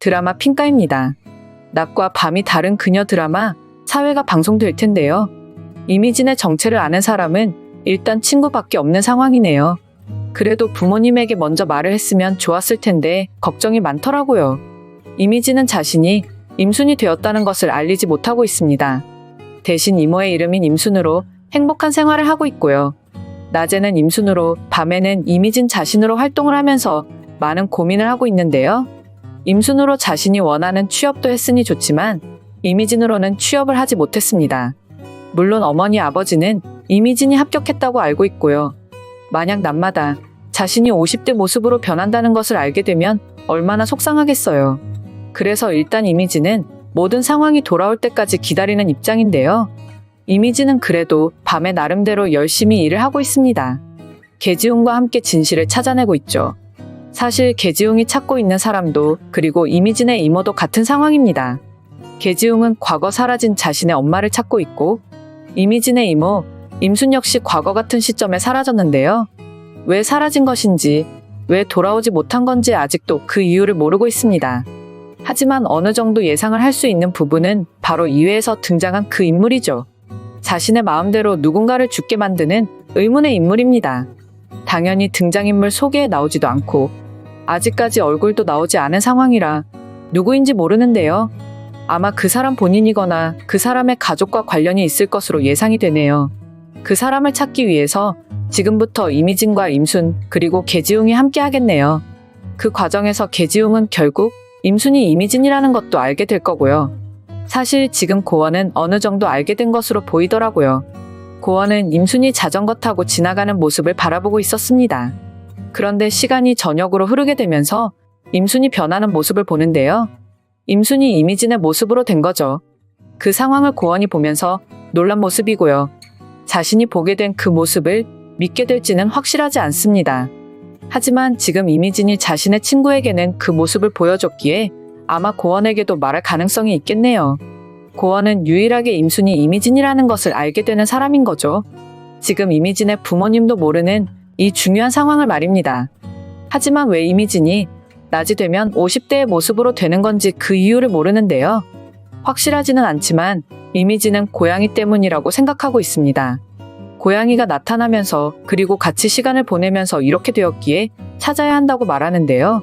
드라마 핑가입니다. 낮과 밤이 다른 그녀 드라마 4회가 방송될 텐데요. 이미진의 정체를 아는 사람은 일단 친구밖에 없는 상황이네요. 그래도 부모님에게 먼저 말을 했으면 좋았을 텐데 걱정이 많더라고요. 이미진은 자신이 임순이 되었다는 것을 알리지 못하고 있습니다. 대신 이모의 이름인 임순으로 행복한 생활을 하고 있고요. 낮에는 임순으로, 밤에는 이미진 자신으로 활동을 하면서 많은 고민을 하고 있는데요. 임순으로 자신이 원하는 취업도 했으니 좋지만 이미진으로는 취업을 하지 못했습니다. 물론 어머니 아버지는 이미진이 합격했다고 알고 있고요. 만약 낮마다 자신이 50대 모습으로 변한다는 것을 알게 되면 얼마나 속상하겠어요. 그래서 일단 이미진은 모든 상황이 돌아올 때까지 기다리는 입장인데요. 이미진은 그래도 밤에 나름대로 열심히 일을 하고 있습니다. 계지웅과 함께 진실을 찾아내고 있죠. 사실 계지웅이 찾고 있는 사람도 그리고 이미진의 이모도 같은 상황입니다. 계지웅은 과거 사라진 자신의 엄마를 찾고 있고 이미진의 이모, 임순 역시 과거 같은 시점에 사라졌는데요. 왜 사라진 것인지, 왜 돌아오지 못한 건지 아직도 그 이유를 모르고 있습니다. 하지만 어느 정도 예상을 할 수 있는 부분은 바로 2회에서 등장한 그 인물이죠. 자신의 마음대로 누군가를 죽게 만드는 의문의 인물입니다. 당연히 등장인물 소개에 나오지도 않고 아직까지 얼굴도 나오지 않은 상황이라 누구인지 모르는데요. 아마 그 사람 본인이거나 그 사람의 가족과 관련이 있을 것으로 예상이 되네요. 그 사람을 찾기 위해서 지금부터 이미진과 임순 그리고 계지웅이 함께 하겠네요. 그 과정에서 계지웅은 결국 임순이 이미진이라는 것도 알게 될 거고요. 사실 지금 고원은 어느 정도 알게 된 것으로 보이더라고요. 고원은 임순이 자전거 타고 지나가는 모습을 바라보고 있었습니다. 그런데 시간이 저녁으로 흐르게 되면서 임순이 변하는 모습을 보는데요. 임순이 이미진의 모습으로 된 거죠. 그 상황을 고원이 보면서 놀란 모습이고요. 자신이 보게 된 그 모습을 믿게 될지는 확실하지 않습니다. 하지만 지금 이미진이 자신의 친구에게는 그 모습을 보여줬기에 아마 고원에게도 말할 가능성이 있겠네요. 고원은 유일하게 임순이 이미진이라는 것을 알게 되는 사람인 거죠. 지금 이미진의 부모님도 모르는 이 중요한 상황을 말입니다. 하지만 왜 이미진이 낮이 되면 50대의 모습으로 되는 건지 그 이유를 모르는데요. 확실하지는 않지만 이미진은 고양이 때문이라고 생각하고 있습니다. 고양이가 나타나면서 그리고 같이 시간을 보내면서 이렇게 되었기에 찾아야 한다고 말하는데요.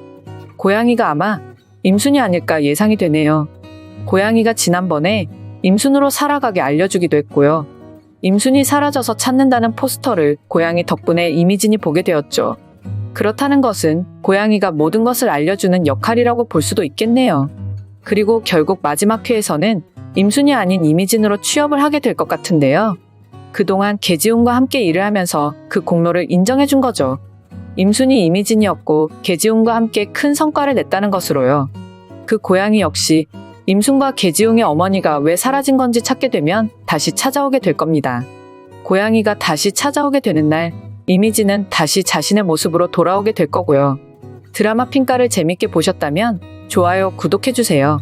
고양이가 아마 임순이 아닐까 예상이 되네요. 고양이가 지난번에 임순으로 살아가게 알려주기도 했고요. 임순이 사라져서 찾는다는 포스터를 고양이 덕분에 이미진이 보게 되었죠. 그렇다는 것은 고양이가 모든 것을 알려주는 역할이라고 볼 수도 있겠네요. 그리고 결국 마지막 회에서는 임순이 아닌 이미진으로 취업을 하게 될 것 같은데요. 그동안 계지웅과 함께 일을 하면서 그 공로를 인정해 준 거죠. 임순이 이미진이었고 계지웅과 함께 큰 성과를 냈다는 것으로요. 그 고양이 역시 임순과 계지웅의 어머니가 왜 사라진 건지 찾게 되면 다시 찾아오게 될 겁니다. 고양이가 다시 찾아오게 되는 날 이미진은 다시 자신의 모습으로 돌아오게 될 거고요. 드라마 핑가를 재밌게 보셨다면 좋아요, 구독해주세요.